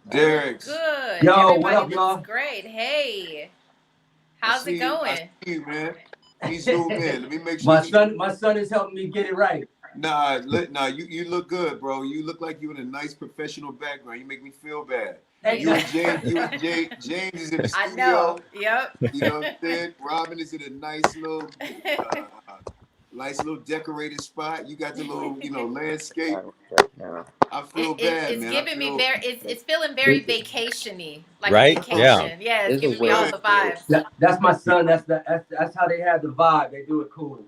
Derek, Good. Yo, what Everybody up, looks y'all? great. Hey, I how's it see you. I going? see you, man. Let me zoom in. Let me make sure my he. son, my son is helping me get it right. Nah. You look good, bro. You look like you in a nice professional background. You make me feel bad. Hey, James is in the I know. studio. Yep. You know what I'm saying? Robin is in a uh, nice little decorated spot. You got the little, landscape. I feel bad, It's man. I giving me feel it's feeling very vacationy, like a Right? Yeah. vacation. Yeah, it's This is giving me all way the right. vibes. that's my son. That's how they have the vibe. They do it cool.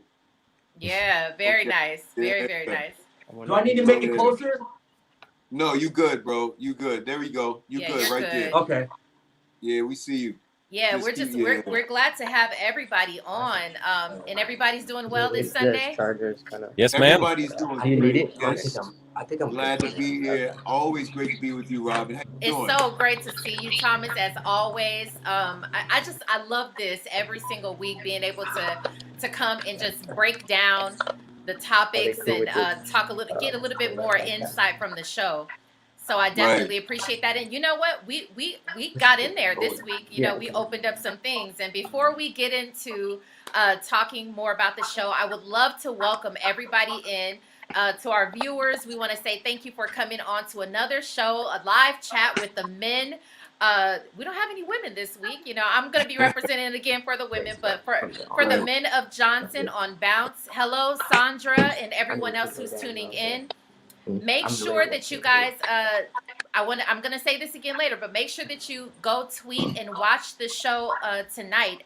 Yeah, very Okay. nice. Very, very Yeah. nice. Do I need to make it Yeah. closer? No, you good, bro. You good. There we go. You Yeah, good you're right there. good. Okay. Yeah, we see you. Yeah, Just keep. we're Yeah. we're glad to have everybody on. And everybody's doing well this it's this Sunday. charger's kind of. Yes, ma'am. Everybody's doing Do you need great. it? Yes. I think I'm Glad to good. be here. Always great to be with you, Robin. How you It's doing? so great to see you, Thomas, as always. I love this every single week, being able to come and just break down the Are they topics cool and with this? get a little bit more insight from the show. So I Right. definitely appreciate that. And you know what? We got in there this week. You know, we opened up some things. And before we get into talking more about the show, I would love to welcome everybody in. To our viewers, we want to say thank you for coming on to another show, a live chat with the men. We don't have any women this week. You know, I'm going to be representing again for the women, but for the Right. men of Johnson on Bounce. Hello, Sandra, and everyone else who's tuning in. Make sure that you guys I'm gonna say this again later, but make sure that you go tweet and watch the show tonight's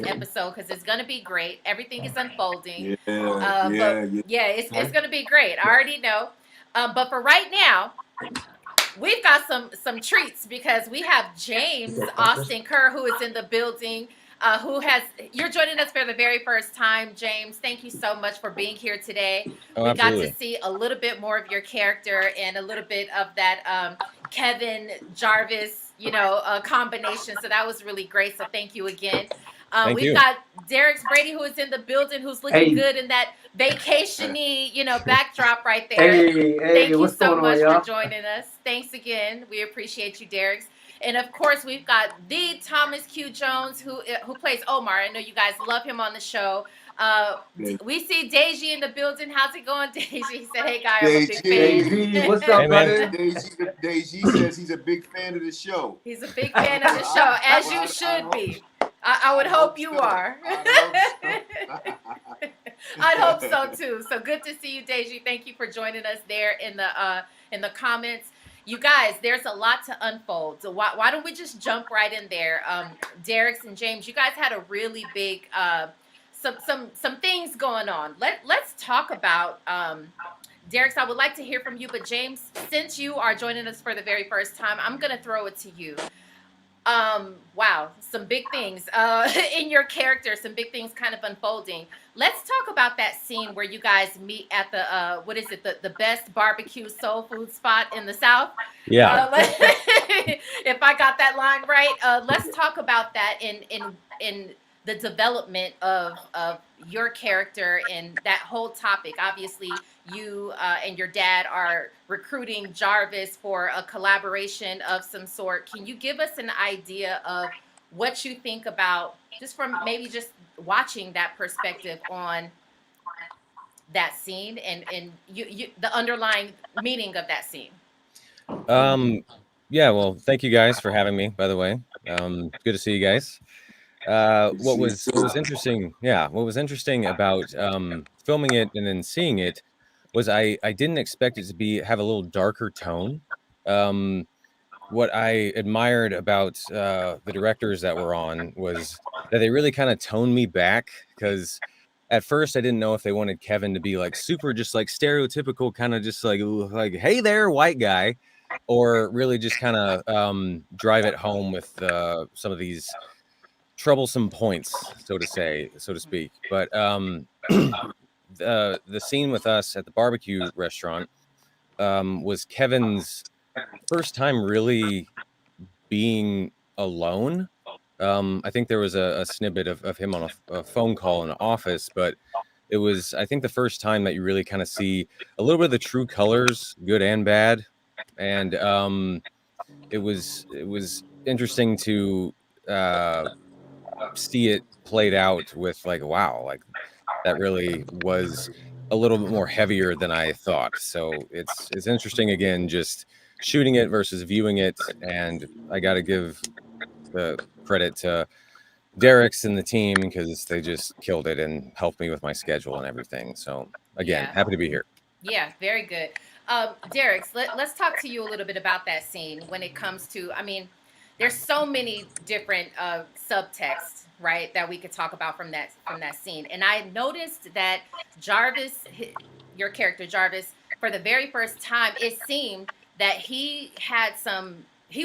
episode, because it's gonna be great. Everything is unfolding. Yeah. But Yeah. yeah, it's gonna be great. I already know. But for right now, we've got some treats, because we have James Austin Kerr, who is in the building. You're joining us for the very first time, James. Thank you so much for being here today. Oh, We got absolutely. to see a little bit more of your character and a little bit of that Kevin Jarvis, combination. So that was really great. So thank you again. Thank We've you. got Derek Brady, who is in the building, who's looking Hey. good in that vacationy, backdrop right there. Hey, Thank you what's so going on, much y'all? for joining us. Thanks again. We appreciate you, Derek. And of course, we've got the Thomas Q. Jones, who plays Omar. I know you guys love him on the show. We see Deji in the building. How's it going, Deji? He said, "Hey, guy, I'm a big Deji. fan." Hey, what's Hey, up, man. brother? Deji says he's a big fan of the show. He's a big fan of the show, as you should be. I would hope you are. I'd hope so too. So good to see you, Deji. Thank you for joining us there in the comments. You guys, there's a lot to unfold. So why don't we just jump right in there? Derek and James, you guys had a really big some things going on. Let's talk about Derek. I would like to hear from you, but James, since you are joining us for the very first time, I'm gonna throw it to you. Wow, some big things in your character, some big things kind of unfolding. Let's talk about that scene where you guys meet at the what is it, the best barbecue soul food spot in the South. Yeah. If I got that line right, let's talk about that in the development of your character and that whole topic. Obviously, you and your dad are recruiting Jarvis for a collaboration of some sort. Can you give us an idea of what you think about, just from maybe just watching that perspective on that scene and you the underlying meaning of that scene? Yeah, well, thank you guys for having me, by the way. Good to see you guys. What was interesting, what was interesting about filming it and then seeing it was I didn't expect it to have a little darker tone. What I admired about the directors that were on was that they really kind of toned me back, because at first I didn't know if they wanted Kevin to be like super just like stereotypical kind of just like hey there white guy, or really just kind of drive it home with some of these troublesome points, so to speak. But the scene with us at the barbecue restaurant was Kevin's first time really being alone. I think there was a snippet of him on a phone call in the office, but it was, I think, the first time that you really kind of see a little bit of the true colors, good and bad, and it was interesting to see it played out with like, wow, like that really was a little bit more heavier than I thought. So it's interesting again, just shooting it versus viewing it, and I got to give the credit to Derek's and the team because they just killed it and helped me with my schedule and everything. So again, Yeah. happy to be here. Yeah, very good. Derek, let's talk to you a little bit about that scene when it comes to, I mean, there's so many different subtexts, right, that we could talk about from that scene. And I noticed that Jarvis, your character Jarvis, for the very first time, it seemed that he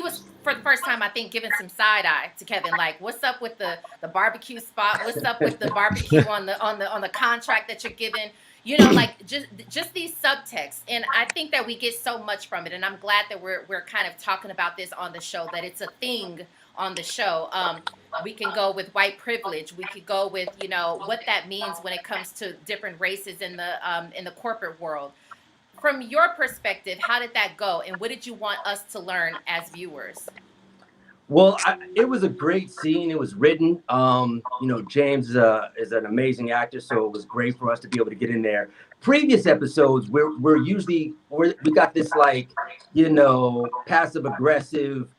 was for the first time, I think, giving some side eye to Kevin. Like, what's up with the barbecue spot? What's up with the barbecue on the contract that you're giving? You know, like just these subtexts. And I think that we get so much from it. And I'm glad that we're kind of talking about this on the show, that it's a thing on the show. We can go with white privilege. We could go with, you know, what that means when it comes to different races in the corporate world. From your perspective, how did that go? And what did you want us to learn as viewers? Well, it was a great scene. It was written. You know, James is an amazing actor, so it was great for us to be able to get in there. Previous episodes, we got this like, you know, passive aggressive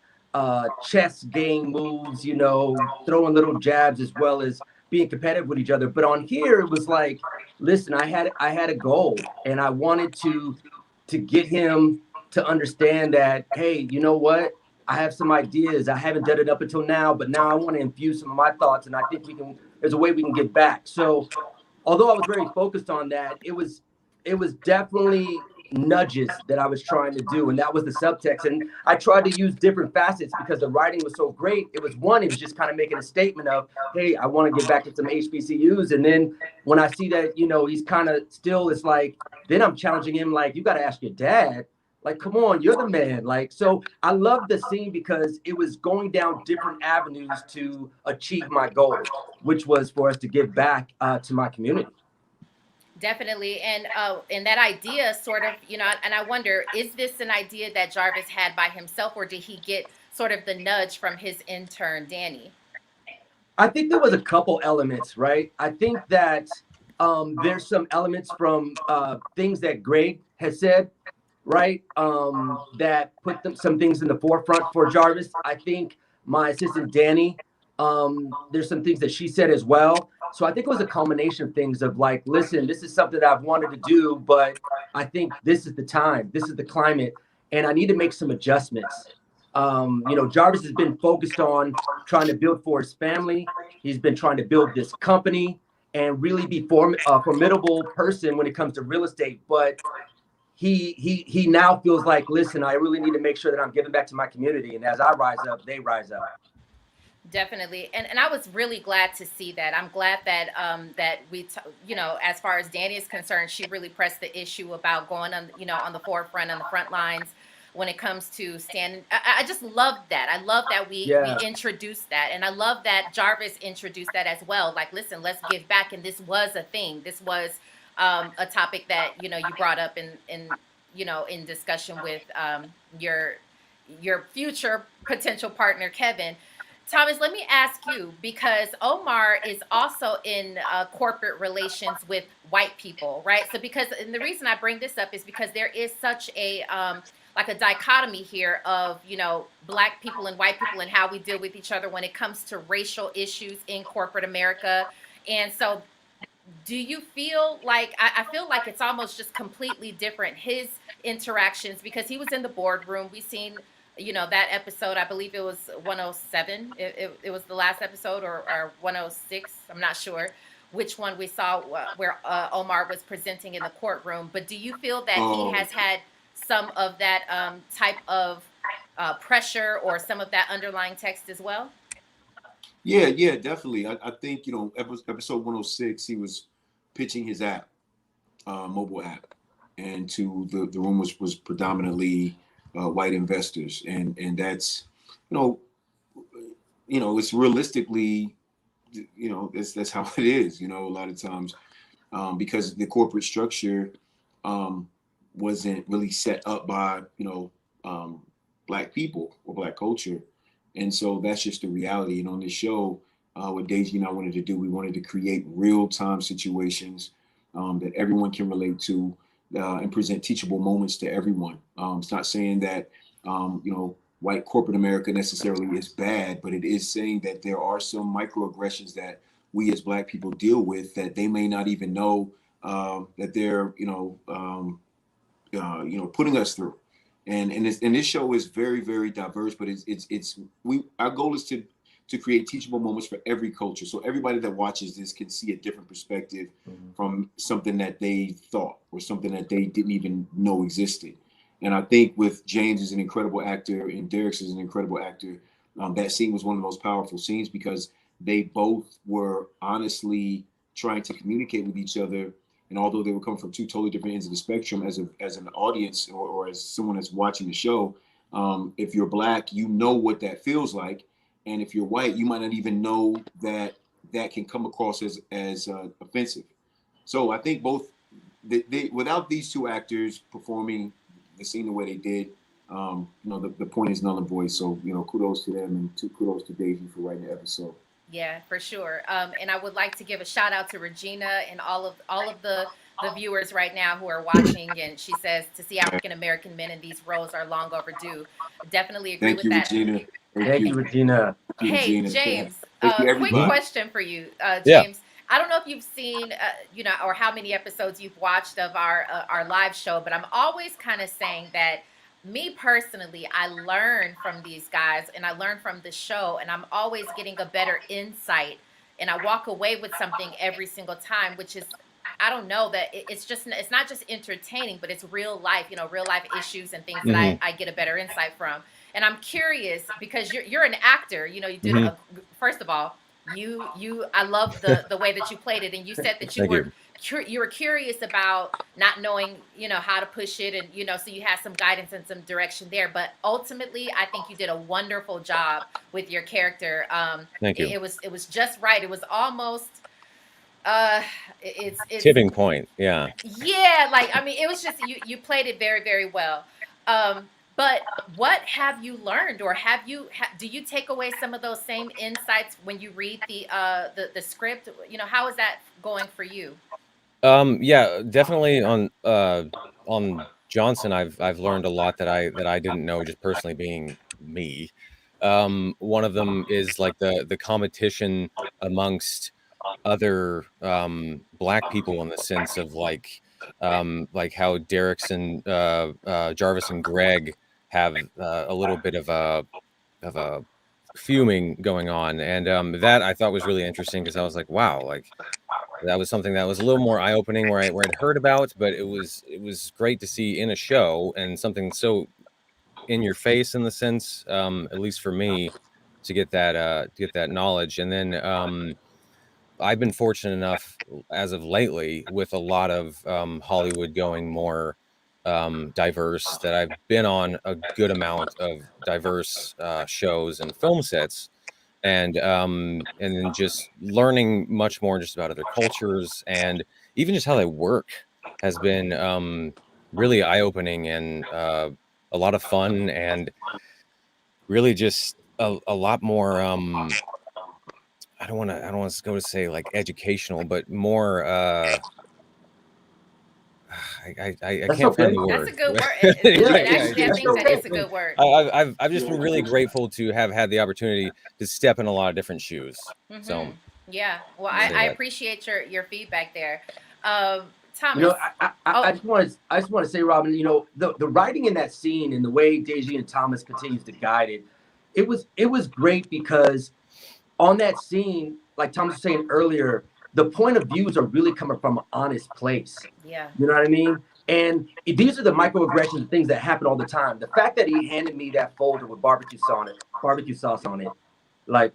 chess game moves, you know, throwing little jabs as well as being competitive with each other. But on here, it was like, listen, I had a goal, and I wanted to get him to understand that, hey, you know what? I have some ideas. I haven't done it up until now, but now I want to infuse some of my thoughts, and I think there's a way we can get back. So although I was very focused on that, it was definitely nudges that I was trying to do, and that was the subtext. And I tried to use different facets because the writing was so great. It was just kind of making a statement of, hey, I want to get back to some HBCUs. And then when I see that, you know, he's kind of still, it's like, then I'm challenging him, like, you got to ask your dad. Like, come on, you're the man. Like, so I love the scene because it was going down different avenues to achieve my goal, which was for us to give back to my community. Definitely. And that idea sort of, you know, and I wonder, is this an idea that Jarvis had by himself, or did he get sort of the nudge from his intern, Danny? I think there was a couple elements, right? I think that there's some elements from things that Greg has said, right? That put some things in the forefront for Jarvis. I think my assistant Danny, there's some things that she said as well. So I think it was a combination of things of like, listen, this is something that I've wanted to do, but I think this is the time, this is the climate, and I need to make some adjustments. You know, Jarvis has been focused on trying to build for his family. He's been trying to build this company and really be a formidable person when it comes to real estate. But he now feels like, listen, I really need to make sure that I'm giving back to my community. And as I rise up, they rise up. Definitely. And I was really glad to see that. I'm glad that that you know, as far as Danny is concerned, she really pressed the issue about going on, you know, on the forefront, on the front lines when it comes to standing. I just love that. I love that we introduced that. And I love that Jarvis introduced that as well. Like, listen, let's give back. And this was a thing. This was a topic that, you know, you brought up in you know, in discussion with your future potential partner, Kevin. Thomas, let me ask you, because Omar is also in corporate relations with white people, right? So and the reason I bring this up is because there is such a like a dichotomy here of, you know, black people and white people and how we deal with each other when it comes to racial issues in corporate America. And so do you feel like, I feel like it's almost just completely different, his interactions, because he was in the boardroom. We've seen, you know, that episode, I believe it was 107. It was the last episode, or 106. I'm not sure which one we saw where Omar was presenting in the courtroom. But do you feel that he has had some of that type of pressure or some of that underlying text as well? Yeah, definitely. I think, you know, episode 106, he was pitching his app, mobile app, and to the room was predominantly white investors, and that's, you know, it's realistically, you know, that's how it is, you know, a lot of times, because the corporate structure wasn't really set up by, you know, Black people or Black culture. And so that's just the reality. And on this show, what Daisy and I wanted to do, we wanted to create real-time situations that everyone can relate to and present teachable moments to everyone. It's not saying that, white corporate America necessarily is bad, but it is saying that there are some microaggressions that we as Black people deal with that they may not even know that they're, putting us through. And this show is very, very diverse, but our goal is to create teachable moments for every culture. So everybody that watches this can see a different perspective from something that they thought or something that they didn't even know existed. And I think with James is an incredible actor and Derek's is an incredible actor, that scene was one of the most powerful scenes because they both were honestly trying to communicate with each other. And although they were coming from two totally different ends of the spectrum, as an audience or as someone that's watching the show, if you're Black, you know what that feels like. And if you're white, you might not even know that can come across as offensive. So I think both, without these two actors performing the scene the way they did, the point is null and void. So, kudos to them and kudos to Daisy for writing the episode. Yeah, for sure. And I would like to give a shout out to Regina and all of the viewers right now who are watching. And she says to see African American men in these roles are long overdue. Definitely agree with that. Regina. Thank you, Regina. Hey, James, quick question for you, James. Yeah. I don't know if you've seen, or how many episodes you've watched of our live show, but I'm always kind of saying that me personally, I learn from these guys and I learn from the show, and I'm always getting a better insight, and I walk away with something every single time, which is, I don't know, that it's not just entertaining, but it's real life, real life issues and things that I get a better insight from. And I'm curious because you're an actor, you did first of all, I love the way that you played it, and you said that you were curious about not knowing, how to push it, and so you had some guidance and some direction there. But ultimately, I think you did a wonderful job with your character. Thank you. It was just right. It was almost it's tipping point. Yeah. Yeah, it was just you played it very, very well. But what have you learned, or do you take away some of those same insights when you read the script? How is that going for you? Yeah, definitely on Johnson, I've learned a lot that I didn't know, just personally being me. One of them is like the competition amongst other Black people, in the sense of like how Derek's and Jarvis and Greg have a little bit of a fuming going on, and that I thought was really interesting because I was like, wow, like that was something that was a little more eye-opening where I'd heard about, but it was great to see in a show, and something so in your face, in the sense, at least for me, to get that knowledge. And then I've been fortunate enough as of lately with a lot of Hollywood going more diverse, that I've been on a good amount of diverse shows and film sets, and then just learning much more just about other cultures, and even just how they work has been really eye-opening, and a lot of fun, and really just a lot more I don't want to go to say like educational, but more I can't find the word. That's a good word. Actually, I think that is a good word. I've just been really grateful to have had the opportunity to step in a lot of different shoes. So yeah, well, I appreciate your feedback there. Thomas, I just want to say, Robin, the writing in that scene and the way Daisy and Thomas continues to guide it, it was great, because on that scene, like Thomas was saying earlier, the point of views are really coming from an honest place. Yeah. You know what I mean? And these are the microaggressions, things that happen all the time. The fact that he handed me that folder with barbecue sauce on it, like,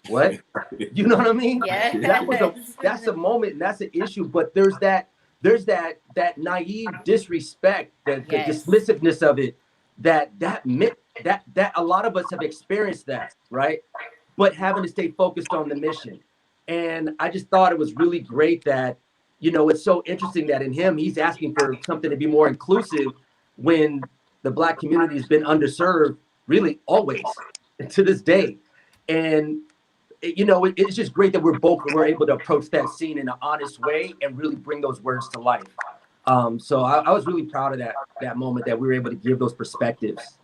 what? You know what I mean? Yeah. That's a moment, and that's an issue. But there's that naive disrespect, the dismissiveness of it, that a lot of us have experienced that, right? But having to stay focused on the mission. And I just thought it was really great that, it's so interesting that in him, he's asking for something to be more inclusive when the Black community has been underserved really always to this day. And it's just great that we're able to approach that scene in an honest way and really bring those words to life. So I was really proud of that moment that we were able to give those perspectives.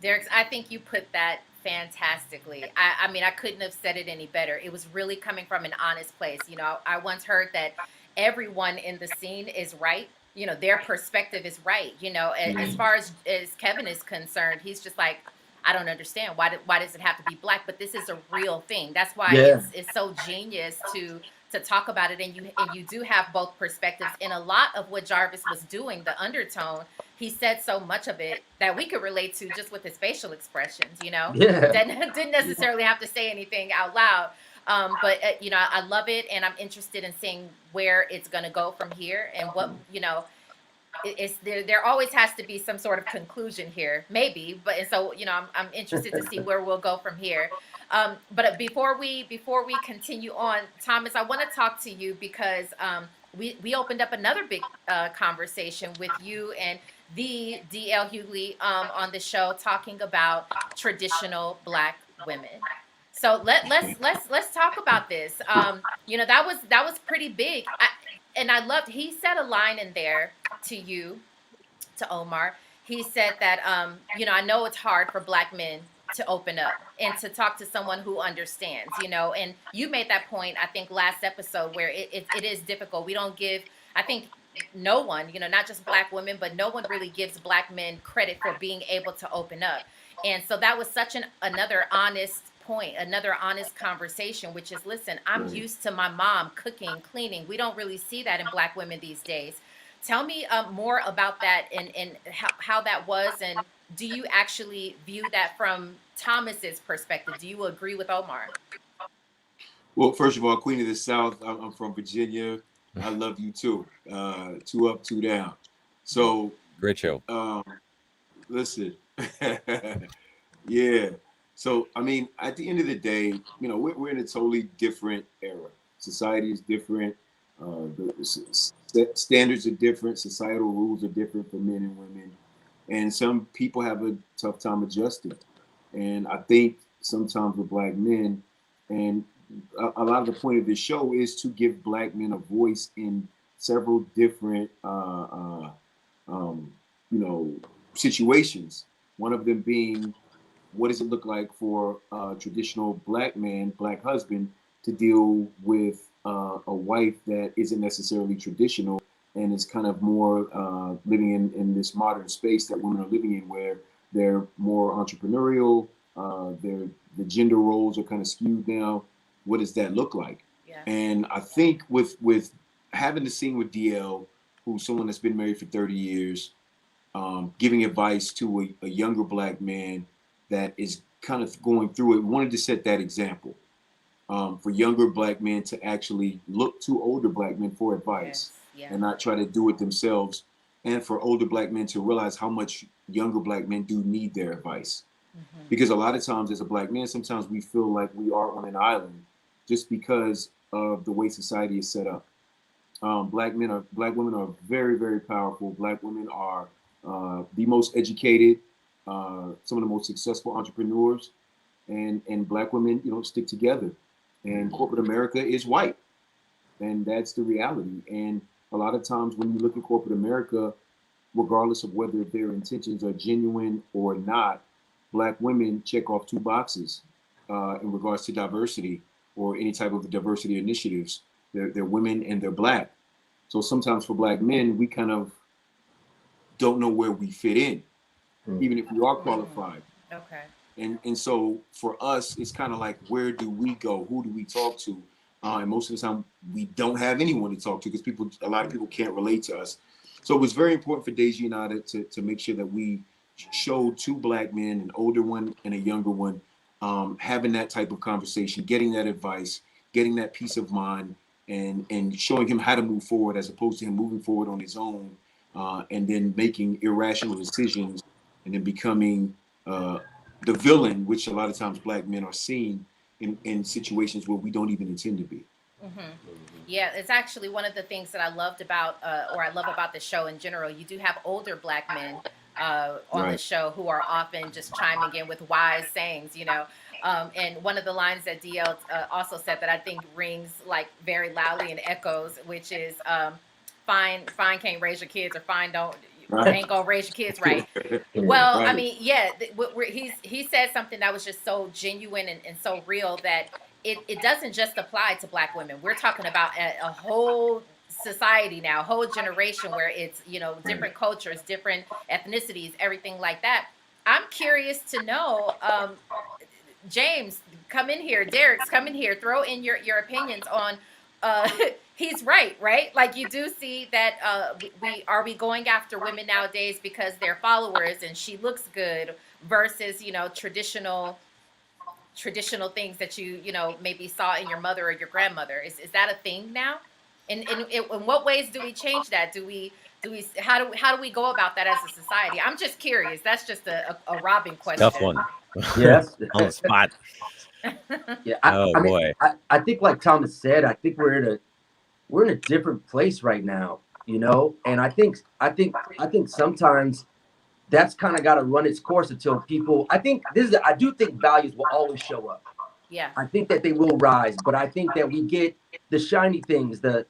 Derek, I think you put that fantastically. I mean, I couldn't have said it any better. It was really coming from an honest place. I once heard that everyone in the scene is right. Their perspective is right. As far as Kevin is concerned, he's just like, I don't understand why does it have to be Black? But this is a real thing. That's why it's so genius to talk about it, and you do have both perspectives. And a lot of what Jarvis was doing, the undertone, he said so much of it that we could relate to just with his facial expressions. Didn't necessarily have to say anything out loud. But I love it, and I'm interested in seeing where it's going to go from here, and what there always has to be some sort of conclusion here, maybe. But and so I'm interested to see where we'll go from here. But before we continue on, Thomas, I want to talk to you because we opened up another big conversation with you and the DL Hughley on the show, talking about traditional Black women. So let's talk about this. That was pretty big. And I loved, he said a line in there to you, to Omar. He said that, I know it's hard for Black men to open up and to talk to someone who understands, and you made that point, I think, last episode, where it is difficult. We don't give, I think, no one, not just Black women, but no one really gives Black men credit for being able to open up. And so that was such another honest point, another honest conversation, which is, listen, I'm used to my mom cooking, cleaning. We don't really see that in Black women these days. Tell me more about that and how that was, and do you actually view that from Thomas's perspective? Do you agree with Omar? Well, first of all, Queen of the South, I'm from Virginia. I love you too. 2 up, 2 down. So great show. Listen, yeah. So, I mean, at the end of the day, we're in a totally different era. Society is different. The standards are different. Societal rules are different for men and women. And some people have a tough time adjusting. And I think sometimes with Black men, and a lot of the point of this show is to give Black men a voice in several different, situations. One of them being, what does it look like for a traditional Black man, Black husband, to deal with a wife that isn't necessarily traditional and is kind of more living in this modern space that women are living in, where they're more entrepreneurial, the gender roles are kind of skewed now. What does that look like? Yeah. And I think with having the scene with DL, who's someone that's been married for 30 years, giving advice to a younger Black man that is kind of going through it, wanted to set that example for younger Black men to actually look to older Black men for advice. Yes. And not try to do it themselves. And for older Black men to realize how much younger Black men do need their advice. Mm-hmm. Because a lot of times as a Black man, sometimes we feel like we are on an island just because of the way society is set up. Black women are very, very powerful. Black women are the most educated, some of the most successful entrepreneurs, and Black women, stick together. And corporate America is white, and that's the reality. And a lot of times when you look at corporate America, regardless of whether their intentions are genuine or not, Black women check off 2 boxes in regards to diversity or any type of diversity initiatives. They're women and they're Black. So sometimes for Black men, we kind of don't know where we fit in, even if we are qualified. Okay. And so for us, it's kind of like, where do we go? Who do we talk to? And most of the time, we don't have anyone to talk to because a lot of people can't relate to us. So it was very important for Deji and I to make sure that we showed 2 Black men, an older one and a younger one, having that type of conversation, getting that advice, getting that peace of mind, and showing him how to move forward as opposed to him moving forward on his own and then making irrational decisions and then becoming the villain, which a lot of times Black men are seen in situations where we don't even intend to be. Mm-hmm. Yeah, it's actually one of the things that I love about the show in general. You do have older Black men on the Right. show who are often just chiming in with wise sayings, you know. And one of the lines that DL also said that I think rings like very loudly and echoes, which is fine can't raise your kids, or fine don't Right. ain't gonna raise your kids right. Yeah. Well, I Right. mean, yeah, he said something that was just so genuine and so real that it doesn't just apply to Black women. We're talking about a whole society now, a whole generation where it's, you know, different cultures, different ethnicities, everything like that. I'm curious to know, James, come in here. Derek's come in here. Throw in your opinions on. Uh, he's right? Like you do see that we going after women nowadays because they're followers and she looks good versus, you know, traditional things that you know maybe saw in your mother or your grandmother. Is that a thing now? In what ways do we change that? Do we how do we go about that as a society? I'm just curious. That's just a Robin question. Tough one. Yes. On the spot. Yeah. Oh I mean, boy. I think like Thomas said, I think we're in a different place right now, you know, and I think sometimes that's kind of got to run its course until people. I do think values will always show up. Yeah. I think that they will rise, but I think that we get the shiny things, the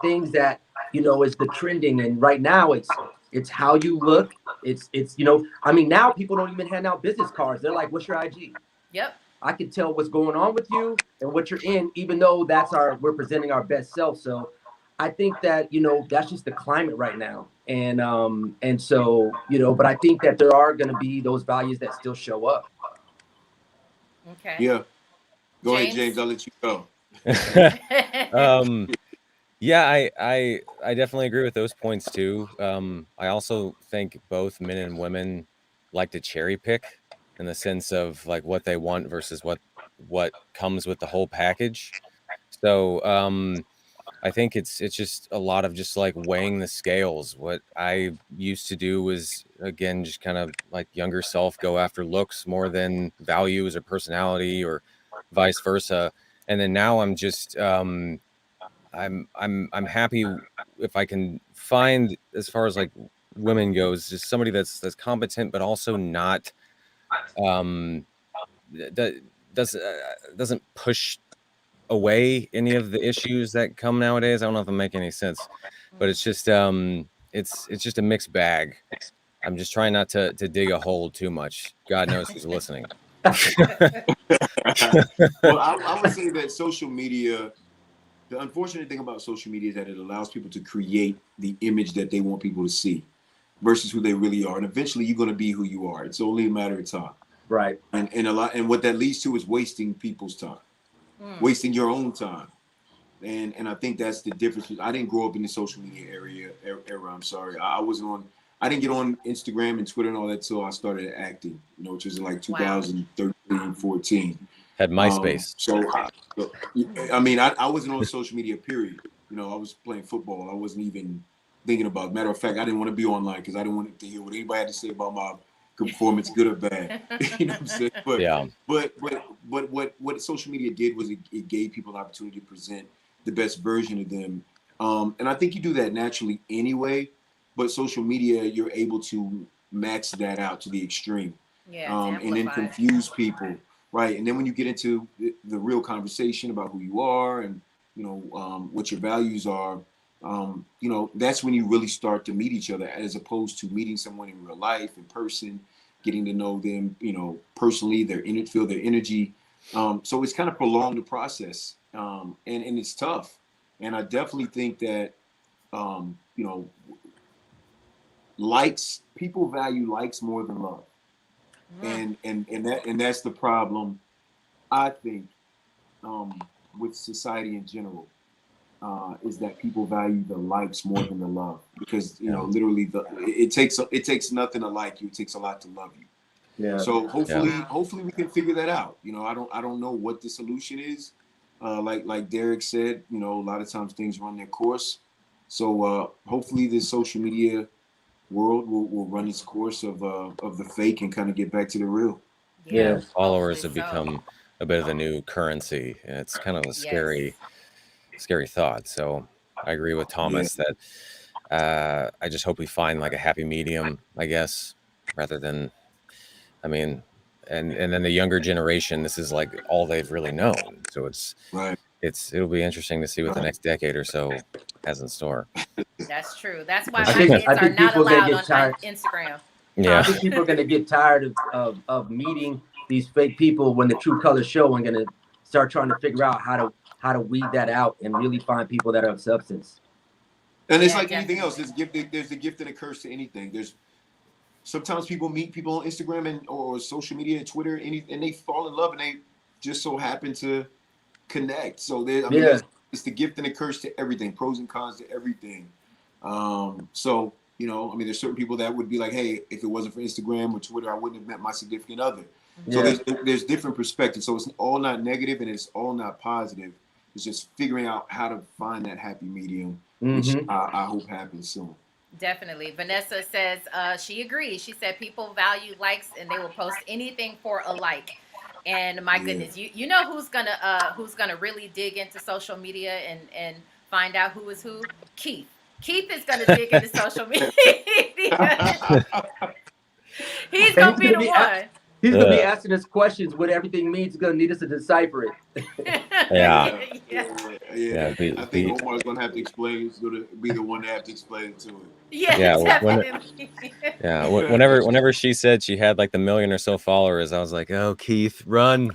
things that is the trending, and right now it's how you look. It's I mean, now people don't even hand out business cards. They're like, "What's your IG?" Yep. I can tell what's going on with you and what you're in, even though we're presenting our best self. So I think that, that's just the climate right now. And so, but I think that there are going to be those values that still show up. Okay. Yeah. Go ahead, James? James. I'll let you go. Yeah, I definitely agree with those points too. I also think both men and women like to cherry pick in the sense of like what they want versus what comes with the whole package. So I think it's just a lot of just like weighing the scales. What I used to do was, again, just kind of like younger self, go after looks more than values or personality or vice versa. And then now I'm just I'm happy if I can find, as far as like women goes, just somebody that's competent but also not that doesn't push away any of the issues that come nowadays. I don't know if I'm making any sense, but it's just it's just a mixed bag. I'm just trying not to dig a hole too much. God knows who's listening. Well, I would say that social media, the unfortunate thing about social media is that it allows people to create the image that they want people to see versus who they really are. And eventually you're going to be who you are. It's only a matter of time. Right. And what that leads to is wasting people's time, wasting your own time. And I think that's the difference. I didn't grow up in the social media era. I'm sorry. I didn't get on Instagram and Twitter and all that until I started acting, which was in like 2013, 14. Had MySpace. I wasn't on social media, period. I was playing football. I wasn't even thinking about it. Matter of fact, I didn't want to be online because I didn't want to hear what anybody had to say about my performance, good or bad. You know what I'm saying? But Yeah. But what social media did was it gave people an opportunity to present the best version of them. And I think you do that naturally anyway, but social media, you're able to max that out to the extreme. Yeah. And then confuse people. Right. And then when you get into the real conversation about who you are and, what your values are, that's when you really start to meet each other, as opposed to meeting someone in real life, in person, getting to know them, personally, feel their energy. So it's kind of prolonged the process. And it's tough. And I definitely think that, people value likes more than love. And that's the problem, I think, with society in general, is that people value the likes more than the love, because literally it takes nothing to like you, it takes a lot to love you. Yeah. So hopefully we can figure that out. I don't know what the solution is. Like Derek said, a lot of times things run their course. So hopefully the social media world will run its course of the fake and kind of get back to the real. Yeah. Followers have become a bit of the new currency, and it's kind of a scary thought. So I agree with Thomas that I just hope we find like a happy medium, I guess, rather than, I mean, and then the younger generation, this is like all they've really known. So Right. it'll be interesting to see what the next decade or so has in store. That's true. That's why I my think kids are not people are gonna allowed get on tired. Instagram. I Yeah. think people are going to get tired of meeting these fake people when the true colors show, and going to start trying to figure out how to weed that out and really find people that are of substance. And it's Yeah, like anything else. definitely. There's a gift and a curse to anything. There's sometimes people meet people on Instagram and or social media and Twitter, and they fall in love and they just so happen to connect. So there, I mean, Yeah. it's the gift and the curse to everything, pros and cons to everything. So you know, I mean, there's certain people that would be like, hey, if it wasn't for Instagram or Twitter, I wouldn't have met my significant other. So Yeah. there's different perspectives. So it's all not negative and it's all not positive. It's just figuring out how to find that happy medium, which Mhm. I hope happens soon. Definitely. Vanessa says she agrees. She said people value likes and they will post anything for a like. And my Yeah. goodness, you know who's gonna really dig into social media and find out who is who? Keith. Keith is gonna dig into social media. He's gonna be the one. He's going to be asking us questions. What everything means. He's going to need us to decipher it. Yeah. Yeah. be- I be- think Omar's gonna have to explain. He's gonna be the one to have to explain it to him. Yeah, Yeah, when- definitely. Yeah. Whenever she said she had like the million or so followers, I was like, oh, Keith, run.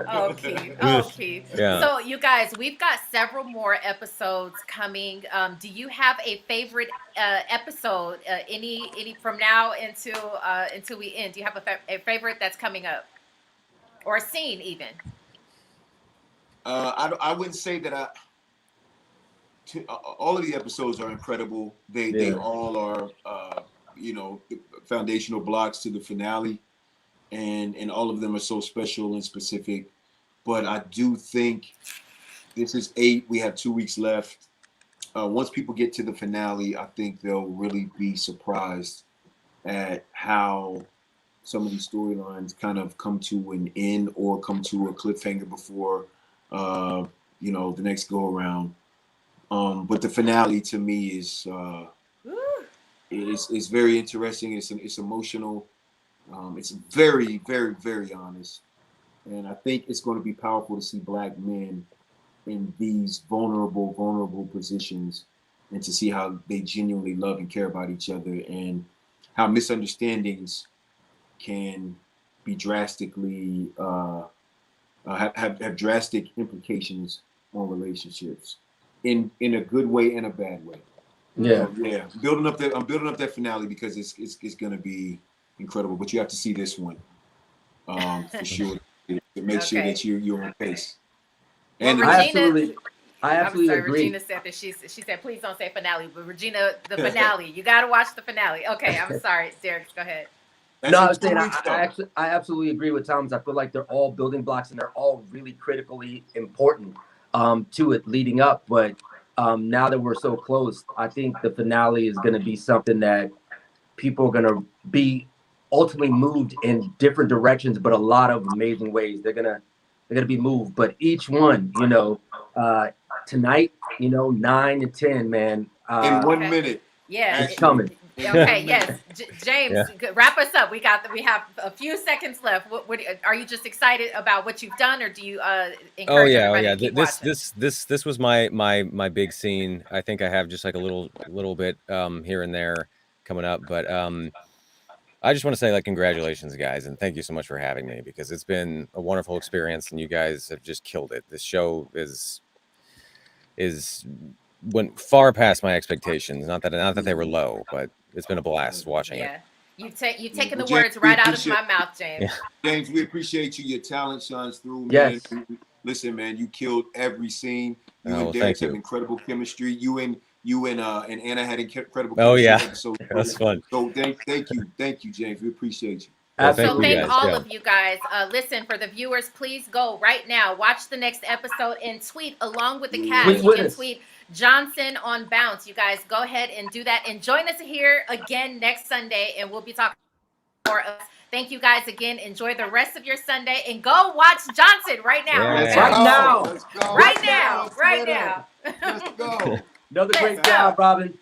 Oh, Keith. Oh, Keith. Yeah. So, you guys, we've got several more episodes coming. Do you have a favorite episode? Any from now until we end? Do you have a favorite that's coming up, or a scene even? I wouldn't say that all of the episodes are incredible. They all are the foundational blocks to the finale, and all of them are so special and specific. But I do think this is 8. We have 2 weeks left. Once people get to the finale, I think they'll really be surprised at how some of these storylines kind of come to an end or come to a cliffhanger before the next go around. But the finale to me is very interesting. It's emotional. It's very, very, very honest. And I think it's going to be powerful to see Black men in these vulnerable positions, and to see how they genuinely love and care about each other, and how misunderstandings can be drastically have drastic implications on relationships in a good way and a bad way. Yeah. So, yeah. I'm building up that finale because it's going to be incredible. But you have to see this one for sure to make sure Okay. that you're on pace. Well, And Regina, I absolutely sorry, agree. Regina said that she said please don't say finale, but Regina, the finale, you got to watch the finale. Okay, I'm sorry, Derek, go ahead. No, I was that's in saying 2 weeks, though. I absolutely agree with Thomas. I feel like they're all building blocks and they're all really critically important to it leading up. But now that we're so close, I think the finale is going to be something that people are going to be ultimately moved in different directions, but a lot of amazing ways. They're gonna be moved. But each one, tonight, 9 to 10, man. In 1 Okay. minute. Yeah, It's coming. Okay, yes, James, Yeah. wrap us up. We have a few seconds left. What are you just excited about what you've done, or do you encourage everybody to keep watching? This was my big scene. I think I have just like a little bit here and there coming up, but I just want to say like congratulations, guys, and thank you so much for having me, because it's been a wonderful experience and you guys have just killed it. This show is went far past my expectations. Not that they were low, but it's been a blast watching it. Yeah, you've taken the Well, words James, right we out of appreciate- my mouth, James. Yeah. James, we appreciate you. Your talent shines through, man. Yes. Listen, man, you killed every scene. You Oh, and well, Derek thank have you. incredible chemistry. You and Anna had incredible Oh, chemistry. yeah. Episode That was 3. fun. So thank you, James. We appreciate you. Well, So thank you thank guys, all yeah. of you guys. Listen, for the viewers, please go right now, watch the next episode, and tweet along with the Tweet cast. with You can us. tweet Johnson on Bounce. You guys go ahead and do that, and join us here again next Sunday, and we'll be talking more. Thank you guys again. Enjoy the rest of your Sunday, and go watch Johnson right now. Yeah. okay? Right now. Let's go. Right Let's go. now. Let's Right go. now. Let's go. Another Let's great go. job, Robin.